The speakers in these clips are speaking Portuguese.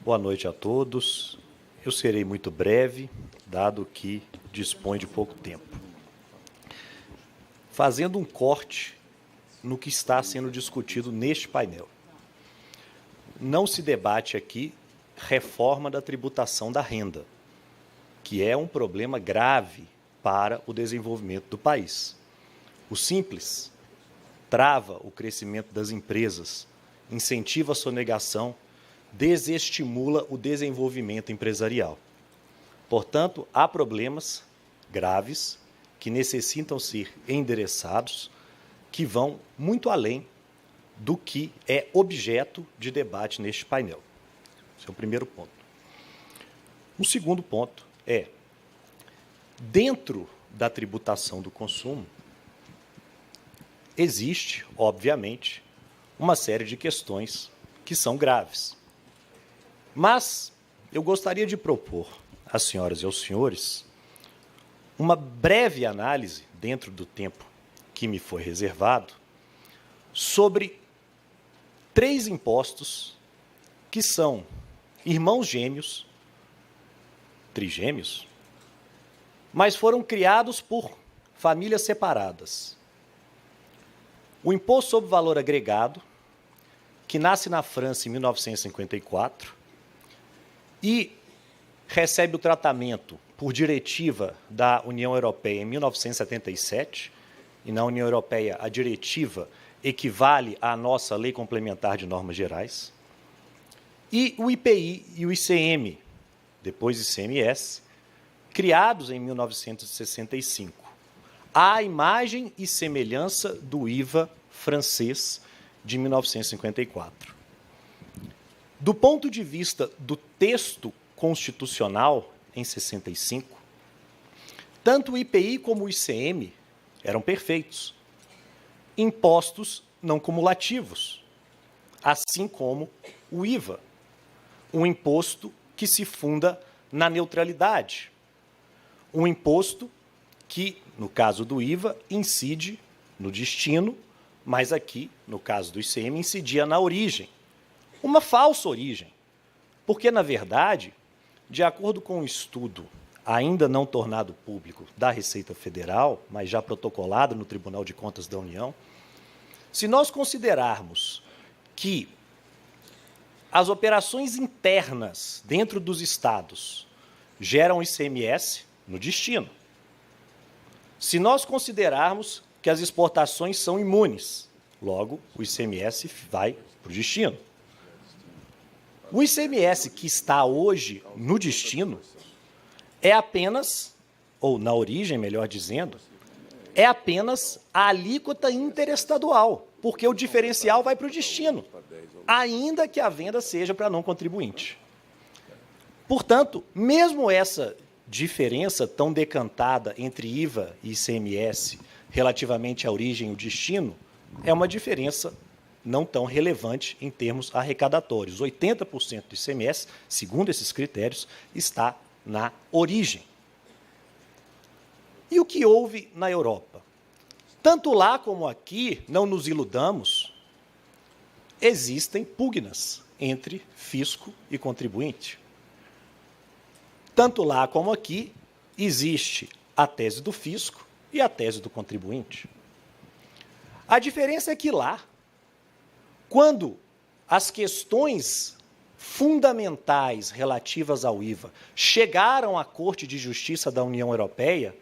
Boa noite a todos. Eu serei muito breve, dado que dispõe de pouco tempo. Fazendo um corte no que está sendo discutido neste painel. Não se debate aqui reforma da tributação da renda, que é um problema grave para o desenvolvimento do país. O Simples trava o crescimento das empresas, incentiva a sonegação, desestimula o desenvolvimento empresarial. Portanto, há problemas graves que necessitam ser endereçados, que vão muito além do que é objeto de debate neste painel. Esse é o primeiro ponto. O segundo ponto é, dentro da tributação do consumo, existe, obviamente, uma série de questões que são graves. Mas eu gostaria de propor às senhoras e aos senhores uma breve análise, dentro do tempo que me foi reservado, sobre 3 impostos que são irmãos gêmeos, trigêmeos, mas foram criados por famílias separadas. O Imposto sobre Valor Agregado, que nasce na França em 1954, e recebe o tratamento por diretiva da União Europeia em 1977, e na União Europeia a diretiva equivale à nossa Lei Complementar de Normas Gerais, e o IPI e o ICM, depois ICMS, criados em 1965, à imagem e semelhança do IVA francês de 1954. Do ponto de vista do texto constitucional, em 65, tanto o IPI como o ICM eram perfeitos, impostos não cumulativos, assim como o IVA, um imposto que se funda na neutralidade, um imposto que, no caso do IVA, incide no destino, mas aqui, no caso do ICM, incidia na origem. Uma falsa origem, porque, na verdade, de acordo com um estudo ainda não tornado público da Receita Federal, mas já protocolado no Tribunal de Contas da União, se nós considerarmos que as operações internas dentro dos estados geram ICMS no destino, se nós considerarmos que as exportações são imunes, logo o ICMS vai para o destino. O ICMS que está hoje no destino é apenas, ou na origem, melhor dizendo, é apenas a alíquota interestadual, porque o diferencial vai para o destino, ainda que a venda seja para não contribuinte. Portanto, mesmo essa diferença tão decantada entre IVA e ICMS relativamente à origem e o destino, é uma diferença não tão relevante em termos arrecadatórios. 80% do ICMS, segundo esses critérios, está na origem. E o que houve na Europa? Tanto lá como aqui, não nos iludamos, existem pugnas entre fisco e contribuinte. Tanto lá como aqui, existe a tese do fisco e a tese do contribuinte. A diferença é que lá, quando as questões fundamentais relativas ao IVA chegaram à Corte de Justiça da União Europeia,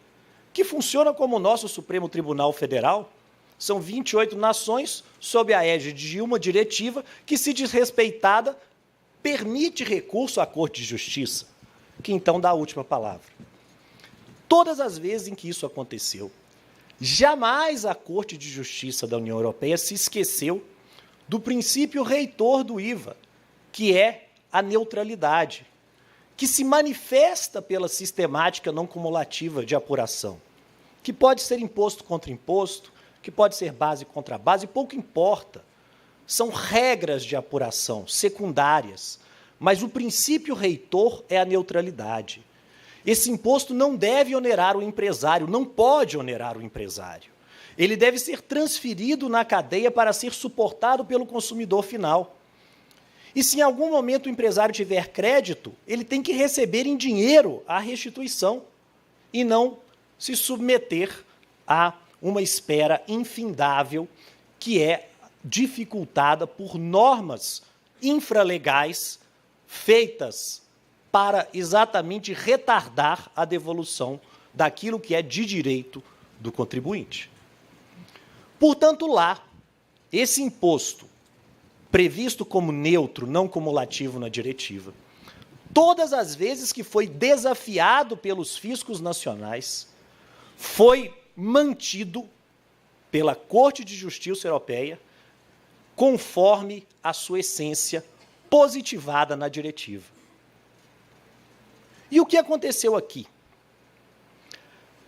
que funciona como o nosso Supremo Tribunal Federal, são 28 nações sob a égide de uma diretiva que, se desrespeitada, permite recurso à Corte de Justiça, que então dá a última palavra. Todas as vezes em que isso aconteceu, jamais a Corte de Justiça da União Europeia se esqueceu do princípio reitor do IVA, que é a neutralidade, que se manifesta pela sistemática não cumulativa de apuração, que pode ser imposto contra imposto, que pode ser base contra base, pouco importa. São regras de apuração secundárias, mas o princípio reitor é a neutralidade. Esse imposto não deve onerar o empresário, não pode onerar o empresário. Ele deve ser transferido na cadeia para ser suportado pelo consumidor final. E se em algum momento o empresário tiver crédito, ele tem que receber em dinheiro a restituição e não se submeter a uma espera infindável que é dificultada por normas infralegais feitas para exatamente retardar a devolução daquilo que é de direito do contribuinte. Portanto, lá, esse imposto, previsto como neutro, não cumulativo na diretiva, todas as vezes que foi desafiado pelos fiscos nacionais, foi mantido pela Corte de Justiça Europeia conforme a sua essência positivada na diretiva. E o que aconteceu aqui?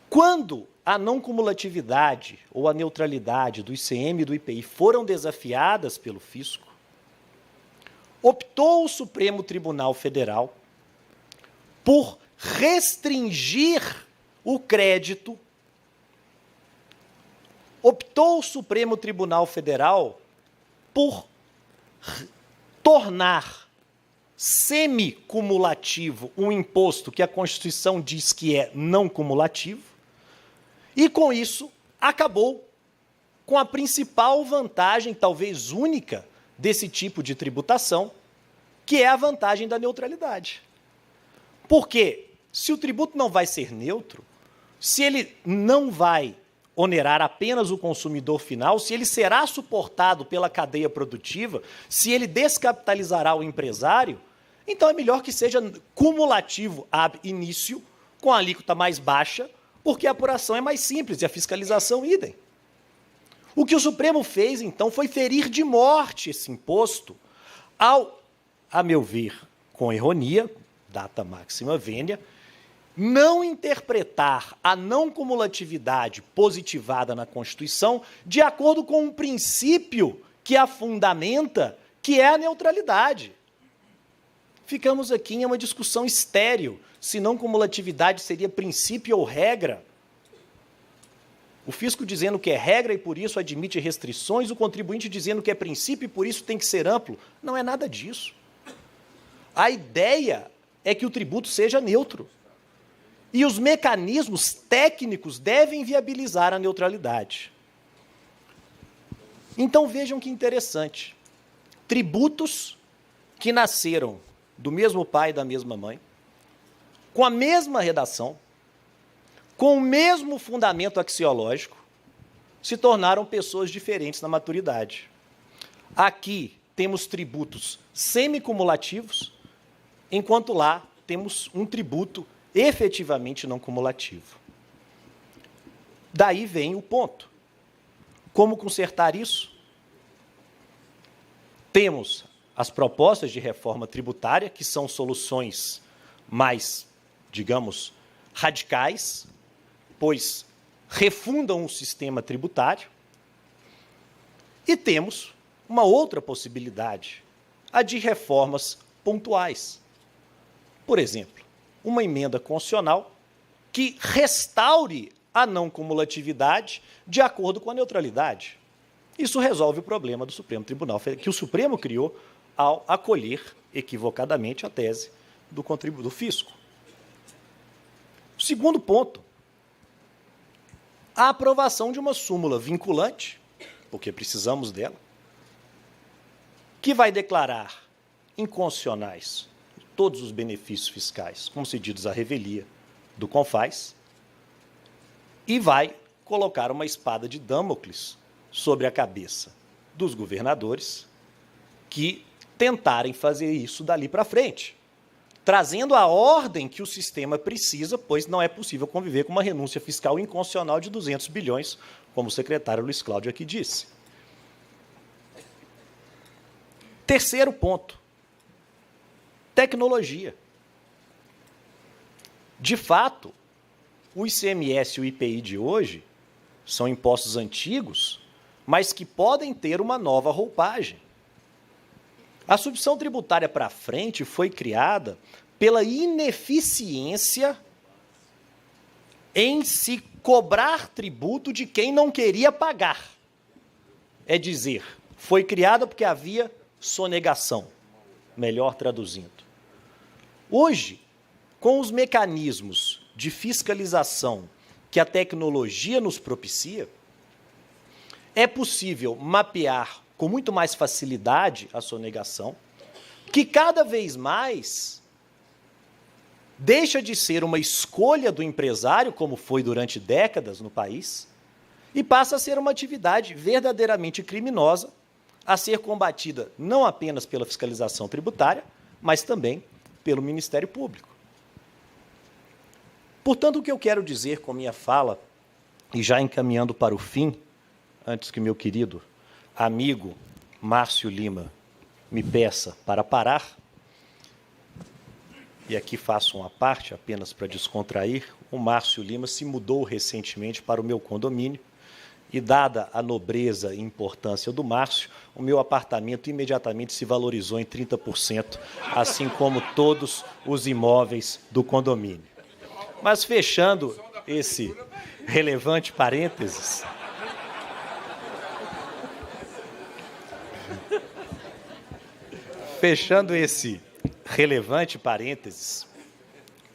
Quando a não cumulatividade ou a neutralidade do ICM e do IPI foram desafiadas pelo fisco, optou o Supremo Tribunal Federal por restringir o crédito, optou o Supremo Tribunal Federal por tornar semicumulativo um imposto que a Constituição diz que é não cumulativo, e, com isso, acabou com a principal vantagem, talvez única, desse tipo de tributação, que é a vantagem da neutralidade. Porque, se o tributo não vai ser neutro, se ele não vai onerar apenas o consumidor final, se ele será suportado pela cadeia produtiva, se ele descapitalizará o empresário, então é melhor que seja cumulativo ab início, com a alíquota mais baixa, porque a apuração é mais simples e a fiscalização idem. O que o Supremo fez, então, foi ferir de morte esse imposto ao, a meu ver, com ironia, data máxima vênia, não interpretar a não cumulatividade positivada na Constituição de acordo com um princípio que a fundamenta, que é a neutralidade. Ficamos aqui em uma discussão estéril, se não cumulatividade seria princípio ou regra. O fisco dizendo que é regra e por isso admite restrições, o contribuinte dizendo que é princípio e por isso tem que ser amplo. Não é nada disso. A ideia é que o tributo seja neutro. E os mecanismos técnicos devem viabilizar a neutralidade. Então vejam que interessante. Tributos que nasceram do mesmo pai e da mesma mãe, com a mesma redação, com o mesmo fundamento axiológico, se tornaram pessoas diferentes na maturidade. Aqui temos tributos semicumulativos, enquanto lá temos um tributo efetivamente não cumulativo. Daí vem o ponto. Como consertar isso? Temos as propostas de reforma tributária, que são soluções mais, digamos, radicais, pois refundam o sistema tributário. E temos uma outra possibilidade, a de reformas pontuais. Por exemplo, uma emenda constitucional que restaure a não cumulatividade de acordo com a neutralidade. Isso resolve o problema do Supremo Tribunal Federal, que o Supremo criou ao acolher equivocadamente a tese do fisco. O segundo ponto, a aprovação de uma súmula vinculante, porque precisamos dela, que vai declarar inconstitucionais todos os benefícios fiscais concedidos à revelia do CONFAS e vai colocar uma espada de Damocles sobre a cabeça dos governadores que tentarem fazer isso dali para frente, trazendo a ordem que o sistema precisa, pois não é possível conviver com uma renúncia fiscal inconstitucional de 200 bilhões, como o secretário Luiz Cláudio aqui disse. Terceiro ponto, tecnologia. De fato, o ICMS e o IPI de hoje são impostos antigos, mas que podem ter uma nova roupagem. A substituição tributária para frente foi criada pela ineficiência em se cobrar tributo de quem não queria pagar. É dizer, foi criada porque havia sonegação. melhor traduzindo. Hoje, com os mecanismos de fiscalização que a tecnologia nos propicia, é possível mapear com muito mais facilidade a sonegação, que cada vez mais deixa de ser uma escolha do empresário, como foi durante décadas no país, e passa a ser uma atividade verdadeiramente criminosa, a ser combatida não apenas pela fiscalização tributária, mas também pelo Ministério Público. Portanto, o que eu quero dizer com minha fala, e já encaminhando para o fim, antes que meu querido amigo Márcio Lima me peça para parar, e aqui faço uma parte apenas para descontrair, o Márcio Lima se mudou recentemente para o meu condomínio e, dada a nobreza e importância do Márcio, o meu apartamento imediatamente se valorizou em 30%, assim como todos os imóveis do condomínio. Mas fechando esse relevante parênteses,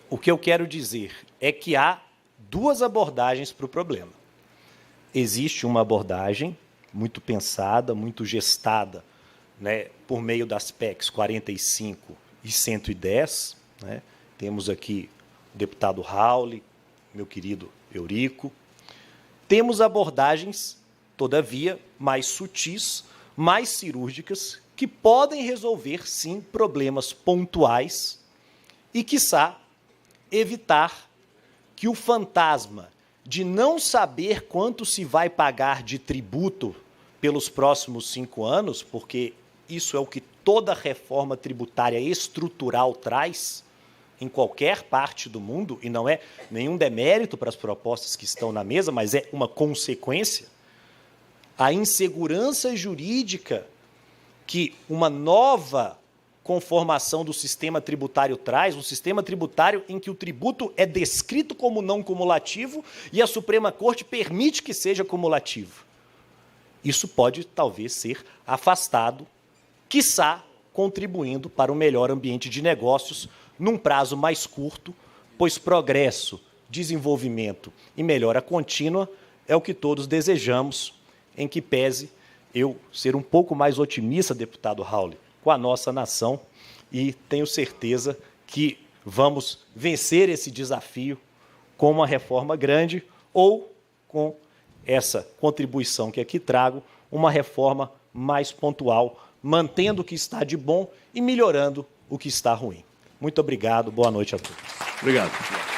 o que eu quero dizer é que há duas abordagens para o problema. Existe uma abordagem muito pensada, muito gestada, né, por meio das PECs 45 e 110. Né? Temos aqui o deputado Raul, meu querido Eurico. Temos abordagens, todavia, mais sutis, mais cirúrgicas, que podem resolver, sim, problemas pontuais e, quiçá, evitar que o fantasma de não saber quanto se vai pagar de tributo pelos próximos 5 anos, porque isso é o que toda reforma tributária estrutural traz em qualquer parte do mundo, e não é nenhum demérito para as propostas que estão na mesa, mas é uma consequência, a insegurança jurídica que uma nova conformação do sistema tributário traz, um sistema tributário em que o tributo é descrito como não cumulativo e a Suprema Corte permite que seja cumulativo. Isso pode, talvez, ser afastado, quiçá contribuindo para um melhor ambiente de negócios num prazo mais curto, pois progresso, desenvolvimento e melhora contínua é o que todos desejamos, em que pese eu ser um pouco mais otimista, deputado Raul, com a nossa nação, e tenho certeza que vamos vencer esse desafio com uma reforma grande ou com essa contribuição que aqui trago, uma reforma mais pontual, mantendo o que está de bom e melhorando o que está ruim. Muito obrigado, boa noite a todos. Obrigado.